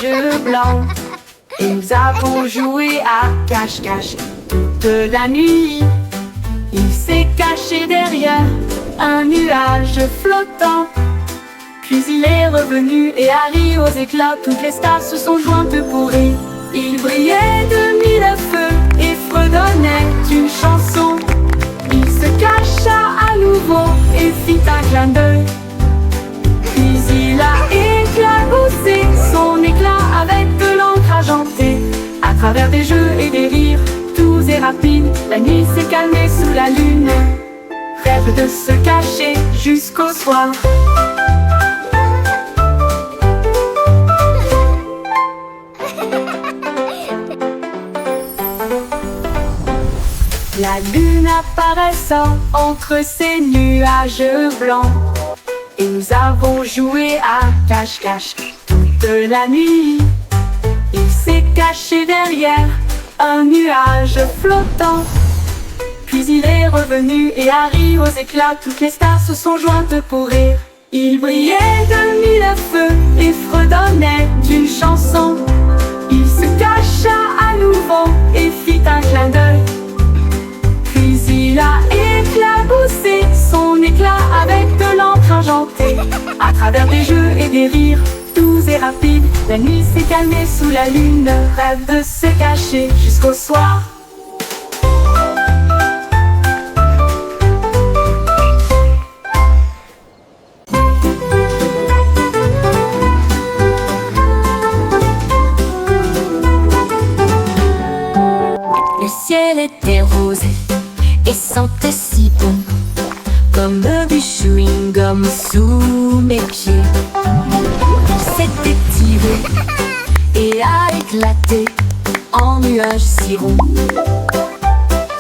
nuages blancs. Et nous avons joué à cache-cache toute la nuit. Il s'est caché derrière un nuage flottant. Puis il est revenu et a ri aux éclats. Toutes les stars se sont jointes pour rire. Il brillait de mille feux et fredonnait une chanson. Il se cacha à nouveau et fit un clin d'œil. Puis il a éclaboussé son éclat avec de l'encre argentée. À travers des jeux et des rires, doux et rapides, la nuit s'est calmée sous la lune. Rêve de se cacher jusqu'au soir. La lune apparaissant entre ces nuages blancs. Et nous avons joué à cache-cache toute la nuit. Il s'est caché derrière un nuage flottant. Puis il est revenu et a ri aux éclats. Toutes les stars se sont jointes pour rire. Il brillait de mille feux et fredonnait d'une chanson. Il se cacha à nouveau et fit un clin d'œil. Puis il a éclaboussé son éclat avec de l'encre argentée. À travers des jeux et des rires, doux et rapides, la nuit s'est calmée sous la lune. Rêve de se cacher jusqu'au soir. Le ciel était rose et sentait si bon, comme du chewing-gum sous mes pieds. Il s'était tiré et a éclaté en nuages si ronds.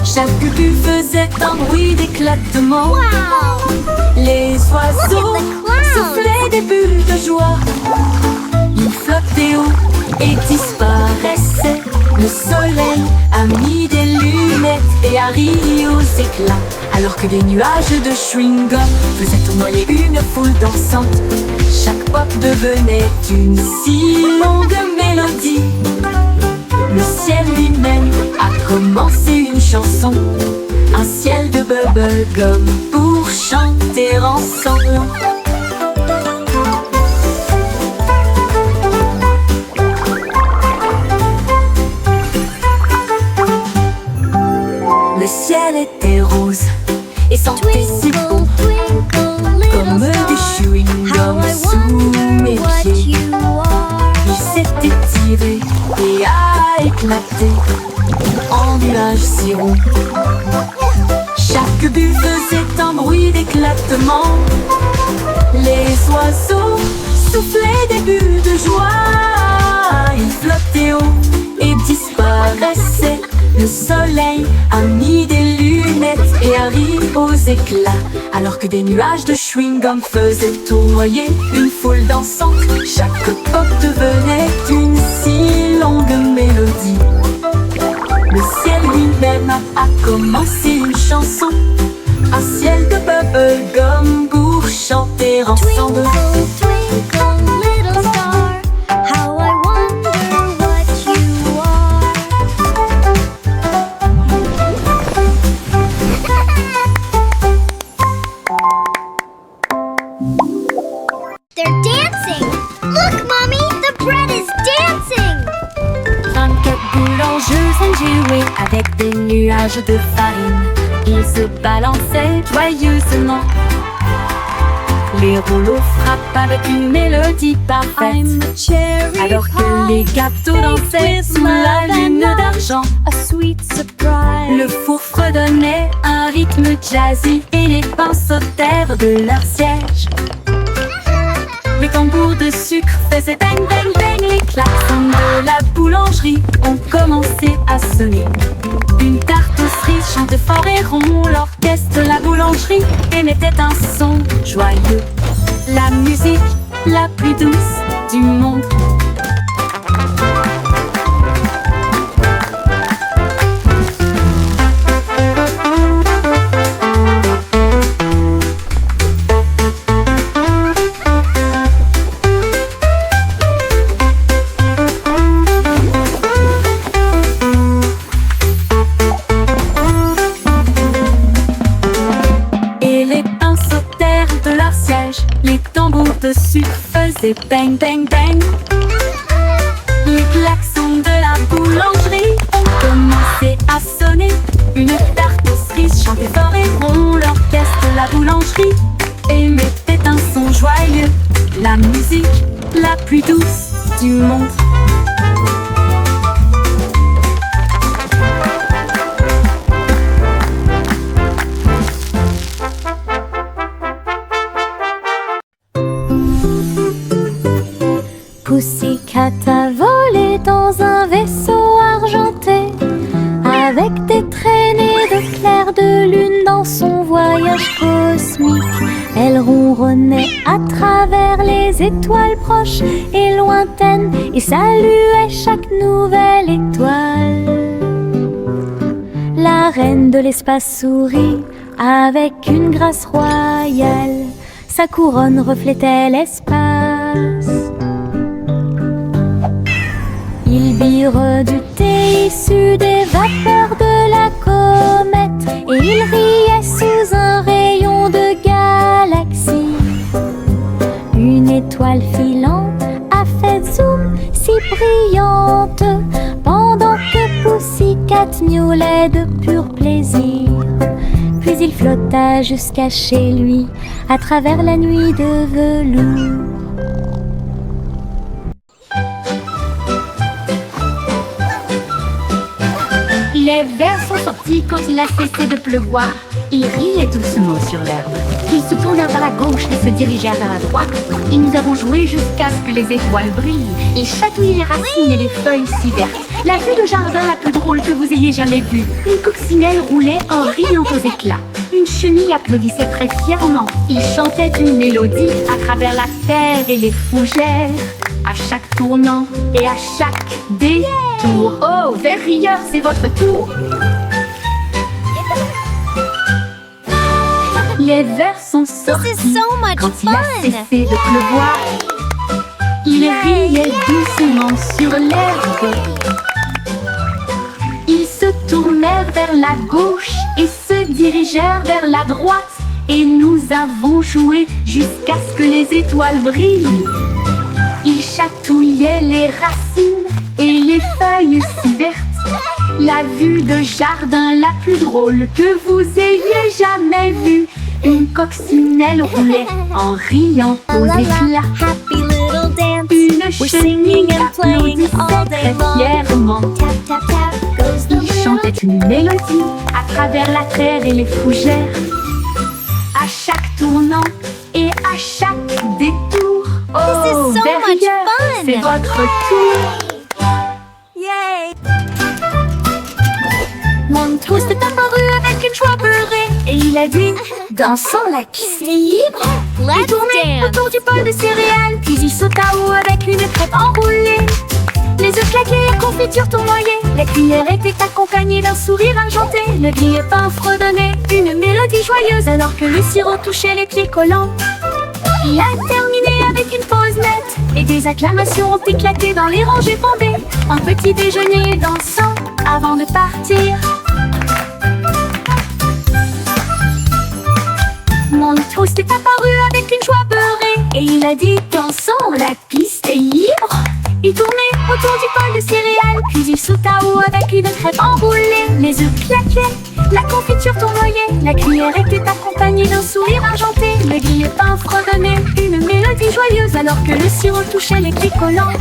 Chaque bulle faisait un bruit d'éclatement. Les oiseaux soufflaient des bulles de joie. Ils flottaient haut et disparaissaient. Le soleil a mis des lunettes et a ri aux éclats, alors que des nuages de chewing-gum faisaient tournoyer une foule dansante. Chaque pop devenait une si longue mélodie. Le ciel lui-même a commencé une chanson, un ciel de bubblegum pour chanter ensemble. Le ciel était rose et sentait si bon, comme du chewing-gum sous mes pieds. Il s'était tiré et a éclaté en nuages si ronds. Chaque bulle faisait un bruit d'éclatement. Les oiseaux soufflaient des bulles de joie. Ils flottaient haut et disparaissaient. Le soleil a mis des lunettes et a ri aux éclats, alors que des nuages de chewing-gum faisaient tournoyer une foule dansante. Chaque pop devenait une si longue mélodie. Le ciel lui-même a commencé une chanson, un ciel de bubblegum pour chanter ensemble. They're dancing! Look, Mommy! The bread is dancing! 24 boulangeuses ont joué avec des nuages de farine. Ils se balançaient joyeusement. Les rouleaux frappent avec une mélodie parfaite, alors que les gâteaux dansaient sous la lune d'argent. Le four fredonnait un rythme jazzy et les pains sautèrent de leur siège. Les tambours de sucre faisaient bang bang bang. Les klaxons de la boulangerie ont commencé à sonner. Une tarte aux cerises chantait fort et rond. L'orchestre de la boulangerie émettait un son joyeux. La musique la plus douce du monde. c'est bang bang bang. Les klaxons de la boulangerie ont commencé à sonner. Une tartisserie chantait fort et rond l'orchestre de la boulangerie émettait un son joyeux, la musique la plus douce du monde. Pussycat a volé dans un vaisseau argenté, avec des traînées de clair de lune dans son voyage cosmique. Elle ronronnait à travers les étoiles proches et lointaines et saluait chaque nouvelle étoile. La reine de l'espace sourit avec une grâce royale. Sa couronne reflétait l'espace. Il bire du thé issu des vapeurs de la comète et il riait sous un rayon de galaxie. Une étoile filante a fait zoom si brillante pendant que Pussycat miaulait de pur plaisir. Puis il flotta jusqu'à chez lui à travers la nuit de velours. Les vers sont sortis quand il a cessé de pleuvoir. Il riait doucement sur l'herbe. Ils se tournèrent vers la gauche et se dirigèrent vers la droite. Et nous avons joué jusqu'à ce que les étoiles brillent. Ils chatouillaient les racines et les feuilles si vertes. La vue de jardin la plus drôle que vous ayez jamais vue. Une coccinelle roulait en riant aux éclats. Une chenille applaudissait très fièrement. Il chantait une mélodie à travers la terre et les fougères. À chaque tournant et à chaque détour. Oh, vers rieur, c'est votre tour. Les vers sont sortis This is so much quand il a fun. cessé de pleuvoir. Il riait doucement sur l'herbe. Ils se tournèrent vers la gauche et se dirigèrent vers la droite. Et nous avons joué jusqu'à ce que les étoiles brillent. Il chatouillait les racines et les feuilles si vertes. La vue de jardin la plus drôle que vous ayez jamais vue. Une coccinelle roulait en riant aux éclats. Happy little dance. Une We're chenille singing and playing all applaudissait day très long. fièrement. Tap tap tap goes the Il little. chantait une mélodie à travers la terre et les fougères. À chaque tournant et à chaque détour. This is Oh, so vers much rieur, fun. c'est votre tour. Yay! Montrose est apparu avec une joie beurrée et il a dit, dansons la piste libre. Il Let's tournait dance. autour du bol de céréales, puis il sauta haut avec une crêpe enroulée. Les œufs claqués, la confiture tournoyée, la cuillère était accompagnée d'un sourire argenté. Le grille-pain fredonnait une mélodie joyeuse alors que le sirop touchait les pieds collants. Il a terminé avec une pause nette et des acclamations ont éclaté dans les rangées bombées. Un petit déjeuner dansant avant de partir. Montrose est apparu avec une joie beurrée et il a dit, dansons, la piste est libre. Il tournait autour du bol de céréales, puis il sauta haut avec une crêpe enroulée. Les œufs claquaient, la confiture tournoyait, la cuillère était accompagnée d'un sourire argenté. Le grille-pain fredonnait une mélodie joyeuse alors que le sirop touchait les pieds collants.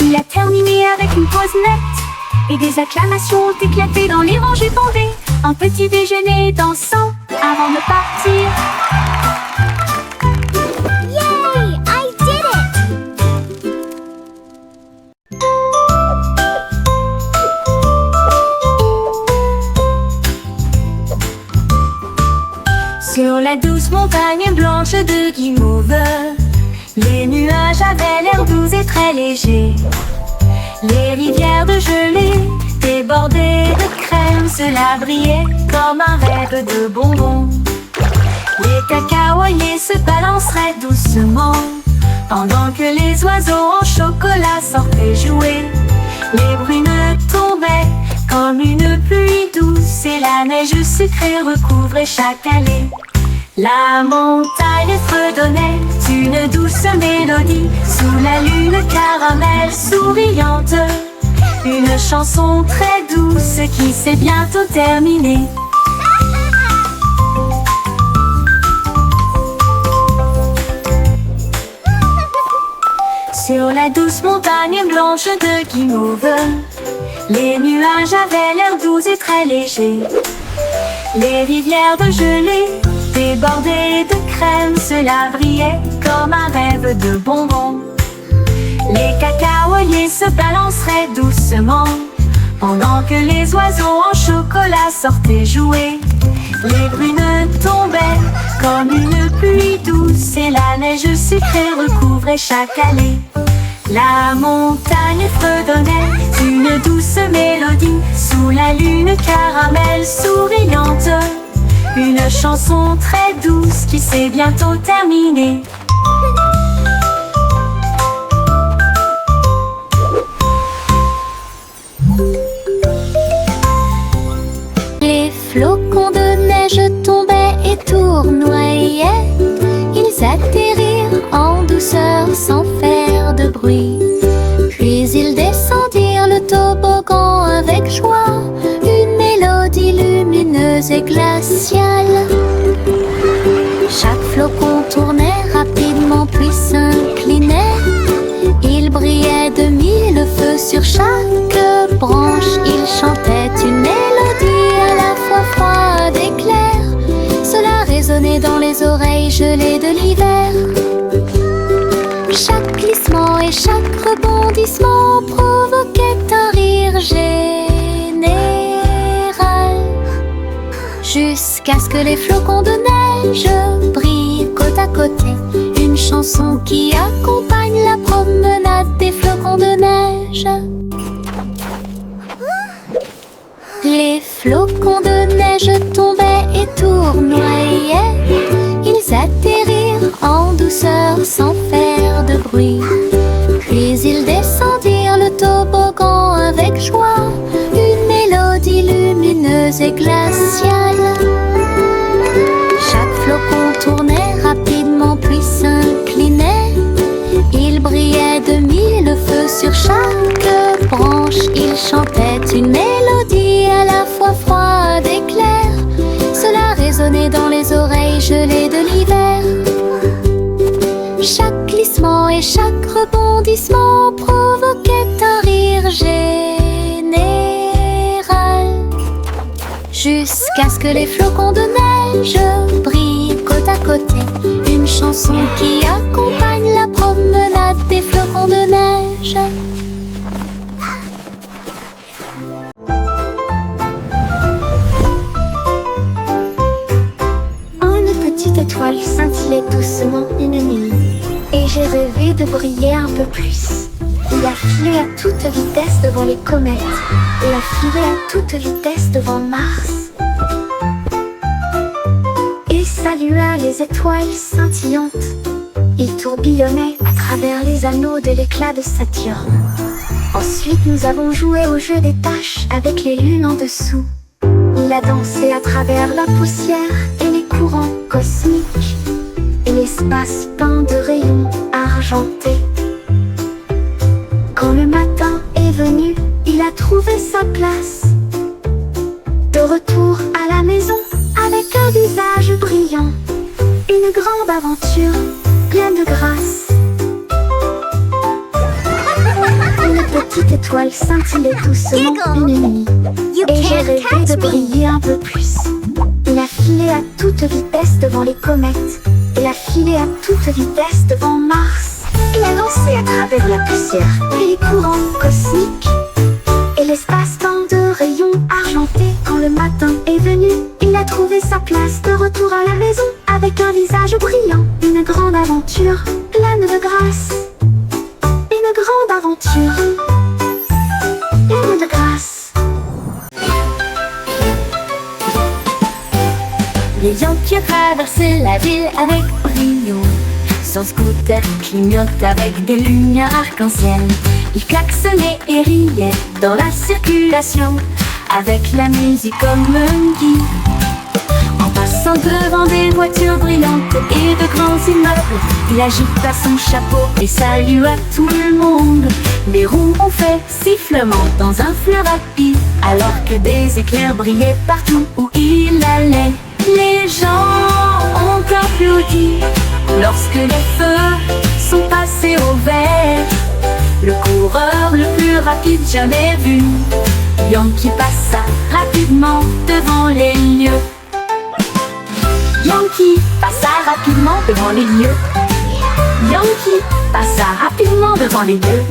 Il a terminé avec une pause nette et des acclamations ont éclaté dans les rangées bondées. Un petit déjeuner dansant avant de partir. Yay! I did it! Sur la douce montagne blanche de Guimauve, les nuages avaient l'air doux et très légers. Les rivières de gelée débordées de crème, cela brillait comme un rêve de bonbons. Les cacaoyers se balanceraient doucement pendant que les oiseaux en chocolat sortaient jouer. Les brunes tombaient comme une pluie douce et la neige sucrée recouvrait chaque allée. La montagne fredonnait une douce mélodie sous la lune caramel souriante. Une chanson très douce qui s'est bientôt terminée. Sur la douce montagne blanche de Guimauve, les nuages avaient l'air doux et très légers. Les rivières de gelée débordées de crème, cela brillait comme un rêve de bonbons. Les cacaoyers se balanceraient doucement pendant que les oiseaux en chocolat sortaient jouer. Les brunes tombaient comme une pluie douce et la neige sucrée recouvrait chaque allée. La montagne fredonnait une douce mélodie sous la lune caramel souriante. Une chanson très douce qui s'est bientôt terminée. Les flocons de neige tombaient et tournoyaient. Ils atterrirent en douceur sans faire de bruit. Puis ils descendirent le toboggan avec joie. Une mélodie lumineuse et glaciale. Chaque flocon tournait rapidement puis s'inclinait. Il brillait de mille feux sur chaque branche. Il chantait une mélodie à la fois froide et claire. Cela résonnait dans les oreilles gelées de l'hiver. Chaque glissement et chaque rebondissement provoquait un rire général. Jusqu'à ce que les flocons de neige brillent côte à côté. Une chanson qui accompagne la promenade des flocons de neige. Les flocons de neige tombaient et tournoyaient. Ils atterrirent en douceur sans faire de bruit. Puis ils descendirent le toboggan avec joie. Une mélodie lumineuse et glaciale. Chaque flocon tournait rapidement puis s'inclinait. Il brillait de mille feux sur chaque branche. Il chantait une mélodie à la fois froide et claire. Cela résonnait dans les oreilles gelées de l'hiver. Chaque glissement et chaque rebondissement provoquait un rire général. Jusqu'à ce que les flocons de neige brillent côte à côté. Une chanson qui accompagne la promenade des flocons de neige. Une petite étoile scintillait doucement une nuit, et j'ai rêvé de briller un peu plus. Il a filé à toute vitesse devant les comètes, et a filé à toute vitesse devant Mars. Et salua les étoiles scintillantes. Il tourbillonnait à travers les anneaux de l'éclat de Saturne. Ensuite nous avons joué au jeu des taches avec les lunes en dessous. Il a dansé à travers la poussière et les courants cosmiques, et l'espace peint de rayons argentés. Quand le matin est venu, il a trouvé sa place. De retour à la maison, avec un visage brillant. Une grande aventure, pleine de grâce. Une petite étoile scintillait doucement une nuit, et j'ai rêvé de briller un peu plus. Il a filé à toute vitesse devant les comètes, et a filé à toute vitesse devant Mars. Il a lancé à travers la poussière et les courants cosmiques, et l'espace-temps de rayons argentés. Quand le matin est venu, il a trouvé sa place. De retour à la maison, avec un visage brillant. Une grande aventure, pleine de grâce. Une grande aventure, pleine de grâce. Les Yankees traversaient la ville avec brio. Son scooter clignote avec des lumières arc-en-ciel. Il klaxonnait et riait dans la circulation, avec la musique comme un guide. En passant Passant devant des voitures brillantes et de grands immeubles, il agita son chapeau et salua tout le monde. Les roues ont fait sifflement dans un flux rapide, alors que des éclairs brillaient partout où il allait. Les gens ont applaudi lorsque les feux sont passés au vert. Le coureur le plus rapide jamais vu, Yankee passa rapidement devant les lieux. Yankee passa rapidement devant les lieux. Yankee passa rapidement devant les lieux.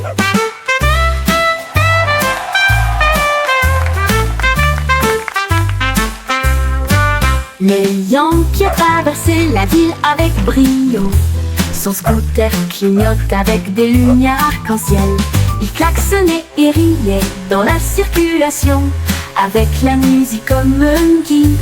Mais Yankee a traversé la ville avec brio. Son scooter clignote avec des lumières arc-en-ciel. Il klaxonnait et riait dans la circulation, avec la musique comme un guide.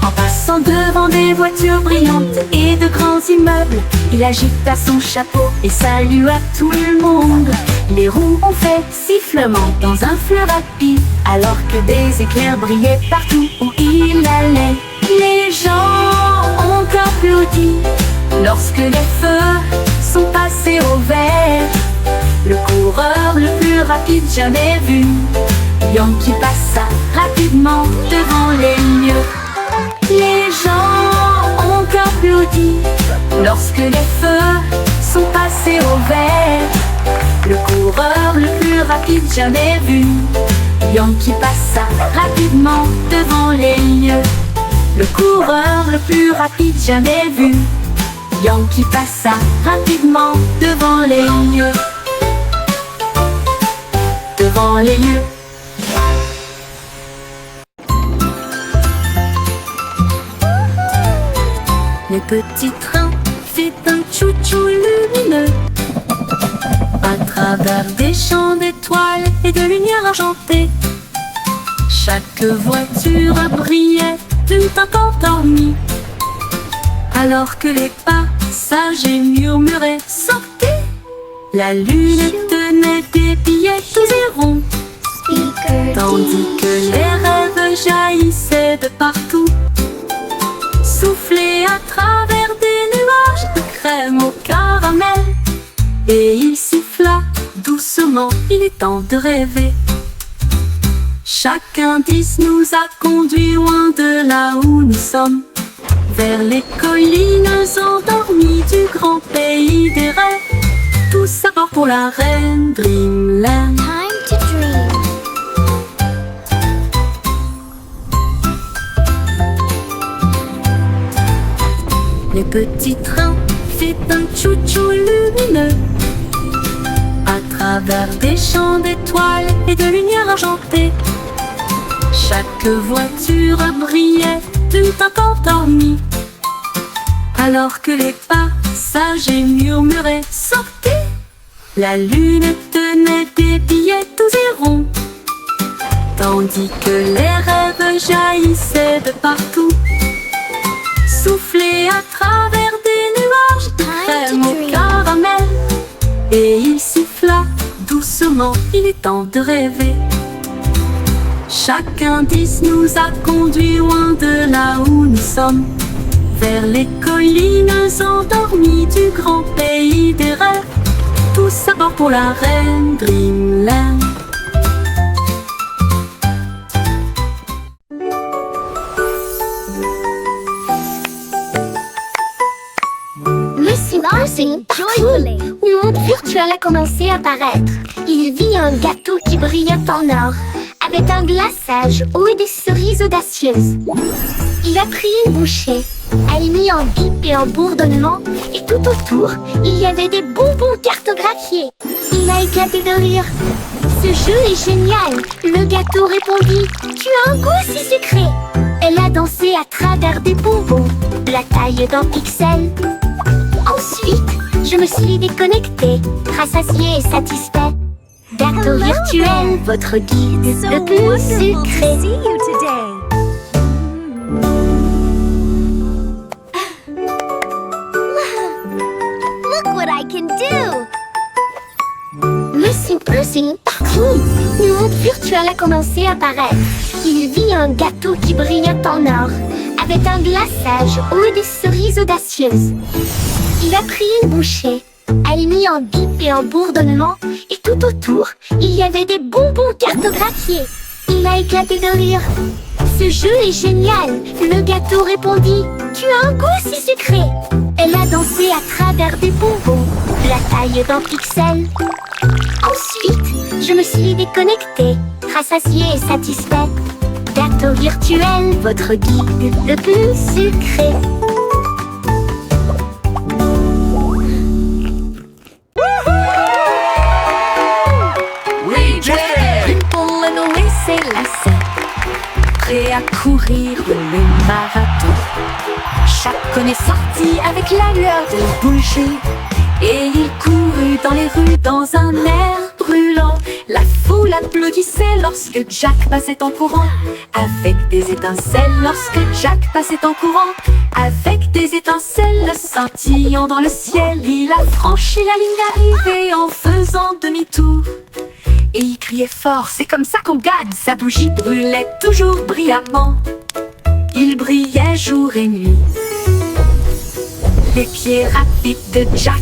En passant devant des voitures brillantes et de grands immeubles, il agita son chapeau et salua tout le monde. Les roues ont fait sifflement dans un flux rapide, alors que des éclairs brillaient partout où il allait. Les gens ont applaudi lorsque les feux sont passés au vert. Le coureur le plus rapide jamais vu, Yankee passa rapidement devant les lieux. Les gens ont applaudi lorsque les feux sont passés au vert. Le coureur le plus rapide jamais vu, Yankee passa rapidement devant les lieux. Le coureur le plus rapide jamais vu, Yankee passa rapidement devant les lieux. Devant les lieux. Le petit train fait un chou-chou lumineux à travers des champs d'étoiles et de lumière argentée. Chaque voiture brillait d'une teinte endormie, alors que les passagers murmuraient « Sortez !» La lune tenait des billets tous et ronds, tandis que les rêves jaillissaient de partout, soufflés à travers des nuages de crème au caramel. Et il siffla doucement, il est temps de rêver. Chaque indice nous a conduits loin de là où nous sommes, vers les collines endormies du grand pays des rêves. Tout ça part pour la reine Dreamland. Time to dream. Le petit train fait un chou-chou lumineux à travers des champs d'étoiles et de lumière argentée. Chaque voiture brillait d'une teinte endormie, alors que les passagers murmuraient « Sortez !» La lune tenait des billets tous et ronds, tandis que les rêves jaillissaient de partout, soufflés à travers des nuages de crème au caramel. Et il siffla doucement, il est temps de rêver. Chaque indice nous a conduits loin de là où nous sommes, vers les collines endormies du grand pays des rêves. Tout ça part pour la reine Dreamland. Lucy Pussy, joyfully. Le monde virtuel a commencé à apparaître. Il vit un gâteau qui brillait en or, avec un glaçage haut et des cerises audacieuses. Il a pris une bouchée, a émis en bip et en bourdonnement, et tout autour, il y avait des bonbons cartographiés. Il a éclaté de rire. Ce jeu est génial, le gâteau répondit. Tu as un goût si sucré. Elle a dansé à travers des bonbons, la taille d'un pixel. Ensuite, je me suis déconnectée, rassasiée et satisfait. Gâteau virtuel, votre guide le plus sucré. Look what I can do! Lucy Pussy partout. Le monde virtuel a commencé à apparaître. Il vit un gâteau qui brillait en or, avait un glaçage ou des cerises audacieuses. Il a pris une bouchée, elle mit en bip et en bourdonnement, et tout autour, il y avait des bonbons cartographiés. Il a éclaté de rire. Ce jeu est génial, le gâteau répondit. Tu as un goût si sucré. Elle a dansé à travers des bonbons, la taille d'un pixel. Ensuite, je me suis déconnectée, rassasiée et satisfaite. Gâteau virtuel, votre guide le plus sucré. Prêt à courir le marathon. Chacun est sorti avec la lueur de bougie, et il courut dans les rues dans un air brûlant. La foule applaudissait lorsque Jack passait en courant, avec des étincelles lorsque Jack passait en courant. Avec des étincelles scintillant dans le ciel, il a franchi la ligne d'arrivée en faisant demi-tour. Et il criait fort, c'est comme ça qu'on gagne. Sa bougie brûlait toujours brillamment. Il brillait jour et nuit. Les pieds rapides de Jack,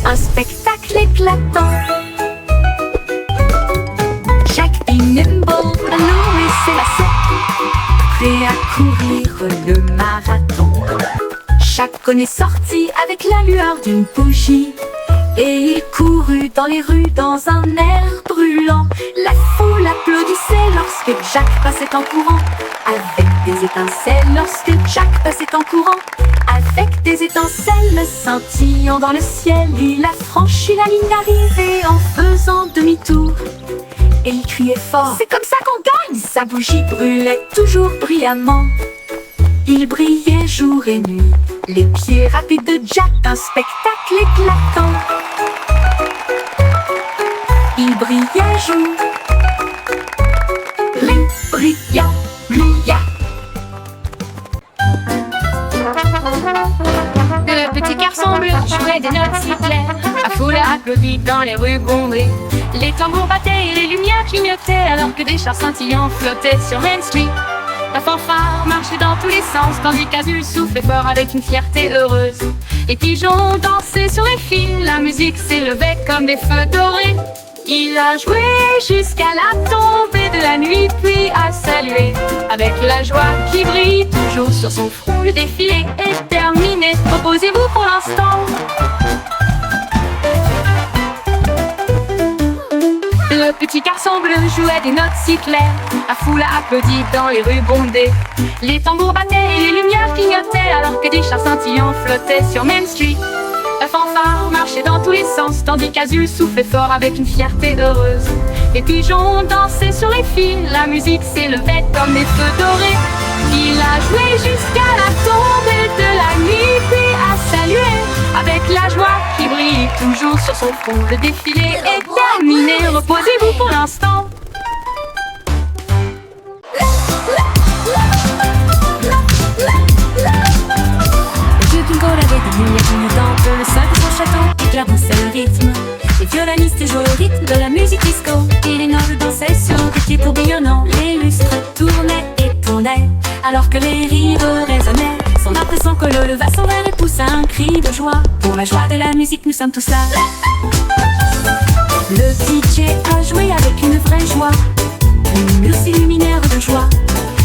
un spectacle éclatant. Jack be nimble, Louis s'élassait, prêt à courir le marathon. Chacun est sorti avec la lueur d'une bougie, et il courut dans les rues dans un air brûlant. La foule applaudissait lorsque Jack passait en courant, avec des étincelles lorsque Jack passait en courant. Avec des étincelles scintillant dans le ciel, il a franchi la ligne d'arrivée en faisant demi-tour. Et il criait fort, c'est comme ça qu'on gagne. Sa bougie brûlait toujours brillamment. Il brillait jour et nuit. Les pieds rapides de Jack, un spectacle éclatant. Il brillait jour, brillant, brillant. Le petit garçon bleu jouait des notes si claires. La foule applaudit dans les rues bondées. Les tambours battaient et les lumières clignotaient, alors que des chars scintillants flottaient sur Main Street. La fanfare marchait dans tous les sens, tandis qu'Azul soufflait fort avec une fierté heureuse. Les pigeons dansaient sur les fils, la musique s'élevait comme des feux dorés. Il a joué jusqu'à la tombée de la nuit, puis a salué avec la joie qui brille toujours sur son front. Le défilé est terminé, reposez-vous pour l'instant. Le petit garçon bleu jouait des notes si claires. La foule a applaudi dans les rues bondées. Les tambours battaient et les lumières clignotaient, alors que des chars scintillants flottaient sur Main Street. La fanfare marchait dans tous les sens, tandis qu'Azul soufflait fort avec une fierté heureuse. Les pigeons dansaient sur les fils, la musique s'élevait comme des feux dorés. Il a joué jusqu'à la tombée de la nuit, puis a salué avec la joie qui brille toujours sur son front. Le défilé est terminé, reposez-vous pour l'instant. Bingo avait des lumières clignotantes, le sol de son château éclaboussait le rythme. Les violonistes jouaient au rythme de la musique disco, et les nobles dansaient sur des pieds tourbillonnants. Les lustres tournaient et tournaient, alors que les rires résonnaient. Son arbre et son colo leva son verre et poussa un cri de joie. Pour la joie de la musique, nous sommes tous là. Le DJ a joué avec une vraie joie. Les murs s'illuminèrent de joie.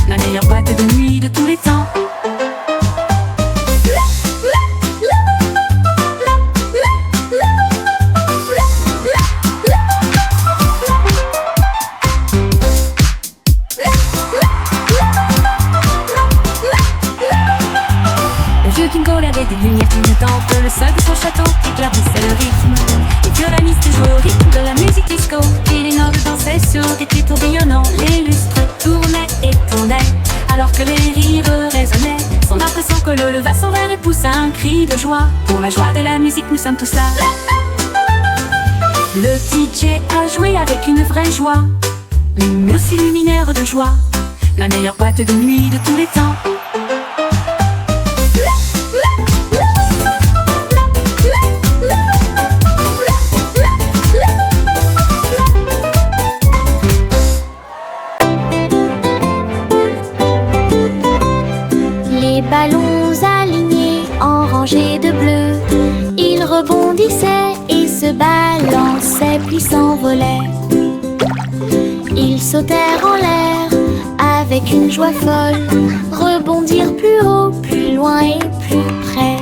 La meilleure boîte de nuit de tous les temps. Des lumières clignotantes, le sol de son château éclaircissait le rythme. Les violonistes jouaient au rythme de la musique disco, et les nobles dansaient sur des pieds tourbillonnants. Les lustres tournaient et tournaient, alors que les rires résonnaient. Son arbre et son colo leva son verre et poussa un cri de joie. Pour la joie de la musique, nous sommes tous là. Le DJ a joué avec une vraie joie. Les murs s'illuminèrent de joie. La meilleure boîte de nuit de tous les temps. ballons alignés en rangées de bleu. Ils rebondissaient et se balançaient puis s'envolaient. Ils sautèrent en l'air avec une joie folle, rebondirent plus haut, plus loin et plus près.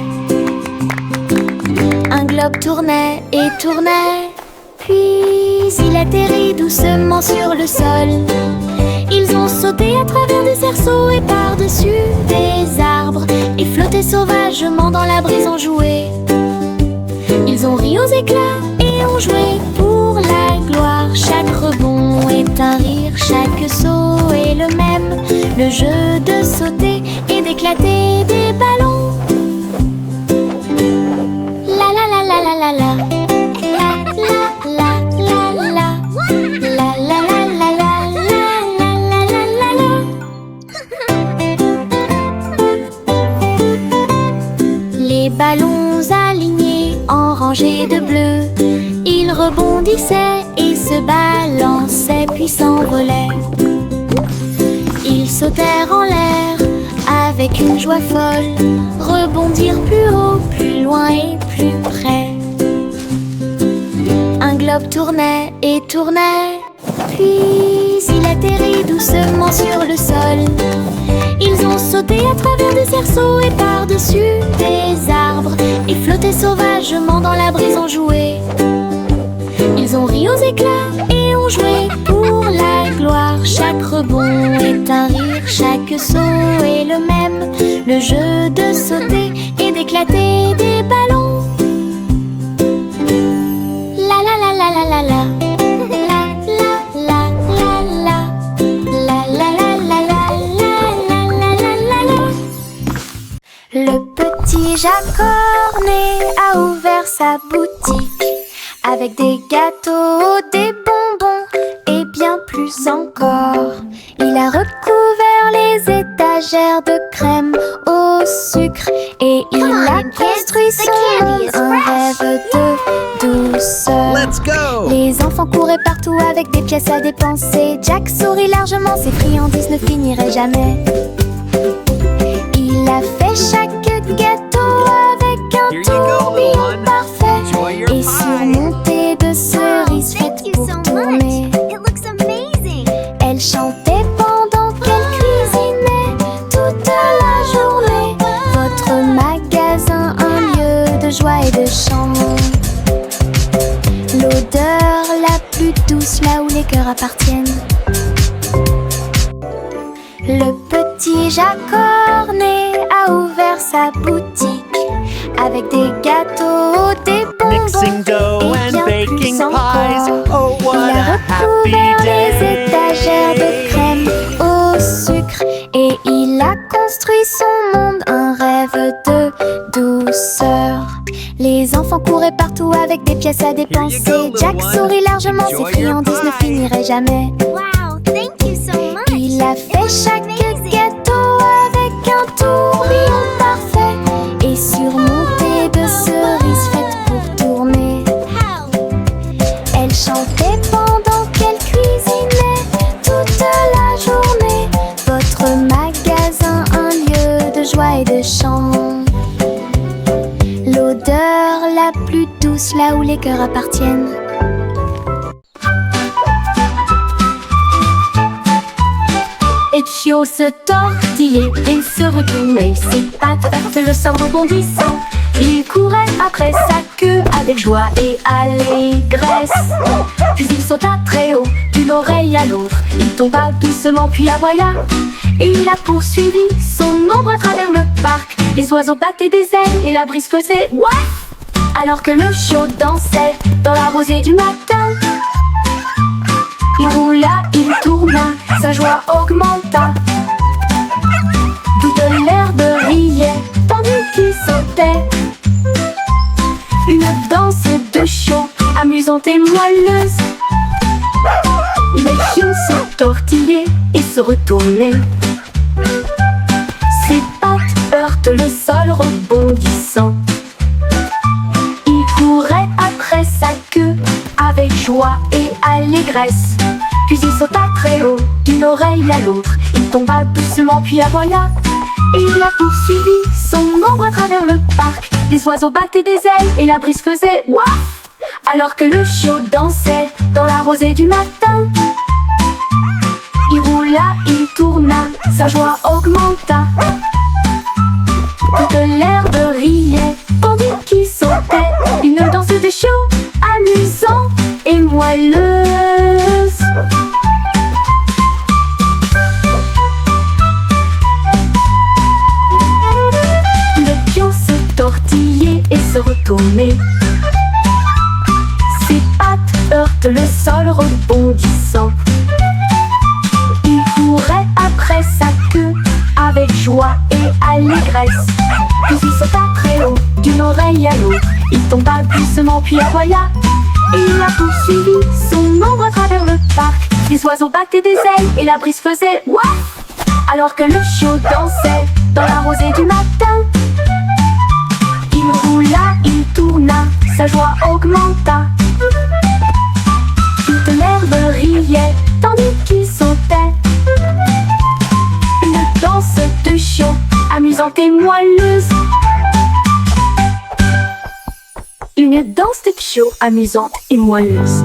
Un globe tournait et tournait, puis il atterrit doucement sur le sol. Ils ont sauté à travers des cerceaux et par-dessus des arbres et flotté sauvagement dans la brise en jouet. Ils ont ri aux éclats et ont joué pour la gloire. Chaque rebond est un rire, chaque saut est le même. Le jeu de sauter et d'éclater des ballons. La la la la la la la. Les ballons alignés en rangées de bleu, ils rebondissaient et se balançaient puis s'envolaient. Ils sautèrent en l'air avec une joie folle, rebondirent plus haut, plus loin et plus près. Un globe tournait et tournait, puis il atterrit doucement sur le sol. Ils ont sauté à travers des cerceaux et par-dessus des arbres et flotté sauvagement dans la brise en jouet. Ils ont ri aux éclats et ont joué pour la gloire. Chaque rebond est un rire, chaque saut est le même. Le jeu de sauter et d'éclater des ballons. La la la la la la la. Le petit Jacques Cornet a ouvert sa boutique avec des gâteaux, des bonbons et bien plus encore. Il a recouvert les étagères de crème au sucre et il a construit son monde, un rêve de douceur. Let's go! Les enfants couraient partout avec des pièces à dépenser. Jack sourit largement, ses friandises ne finiraient jamais. Il a fait chaque gâteau avec un tourbillon parfait et surmonté de cerises faites pour tourner. Elle chantait pendant qu'elle cuisinait toute la journée. Votre magasin, un lieu de joie et de chant. L'odeur la plus douce là où les cœurs appartiennent. Le petit Jacques Cornet a ouvert sa boutique avec des gâteaux, des Mixing bonbons dough et and bien baking plus pies. encore. Oh, what Il a a happy recouvert les day! étagères de crème au sucre et il a construit son monde, un rêve de douceur. Les enfants couraient partout avec des pièces à dépenser. little Jack one. sourit largement, ses Enjoy your friandises ne pie. finiraient jamais. Wow, thank you so much. Il a fait chaque gâteau avec un tourbillon parfait et surmonté de cerises faites pour tourner. Elle chantait pendant qu'elle cuisinait toute la journée. Votre magasin, un lieu de joie et de chant. L'odeur la plus douce là où les cœurs appartiennent. Etchio se tortillait et se retournait, ses pattes heurtaient le sol rebondissant. Il courait après sa queue avec joie et allégresse. Puis il sauta très haut, d'une oreille à l'autre. Il tomba doucement, puis à voilà. Et il a poursuivi son ombre à travers le parc. Les oiseaux battaient des ailes et la brise faisait what? Alors que le chiot dansait dans la rosée du matin. Il roula, il tourna, sa joie augmenta. Toute l'herbe riait, tandis qu'il sautait. Une danse de chiot, amusante et moelleuse. Les chiots se tortillaient et se retournaient. Ses pattes heurtent le sol rebondissant. Il courait après sa queue avec joie et allégresse. Puis il sauta très haut, d'une oreille à l'autre. Il tomba doucement, puis à voilà. Et il a poursuivi ombre à travers le parc. Les oiseaux battaient des ailes et la brise faisait waf. Alors que le chiot dansait dans la rosée du matin. Il roula, il tourna, sa joie augmenta. Toute l'herbe riait, tandis qu'il sautait. Une danse de chiot, amusant et moelleuse. Le pion se tortillait et se retournait. Ses pattes heurtent le sol rebondissant. Il courait après sa queue avec joie et allégresse. Puis il sauta très haut, d'une oreille à l'autre. Il tomba doucement puis aboya. Et il a poursuivi son ombre à travers le parc. Les oiseaux battaient des ailes et la brise faisait waf. Alors que le chiot dansait dans la rosée du matin. Il roula, il tourna, sa joie augmenta. Toute l'herbe riait, tandis qu'il sautait. Une danse de chiot, amusante et moelleuse. Une danse de chiot, amusante et moelleuse.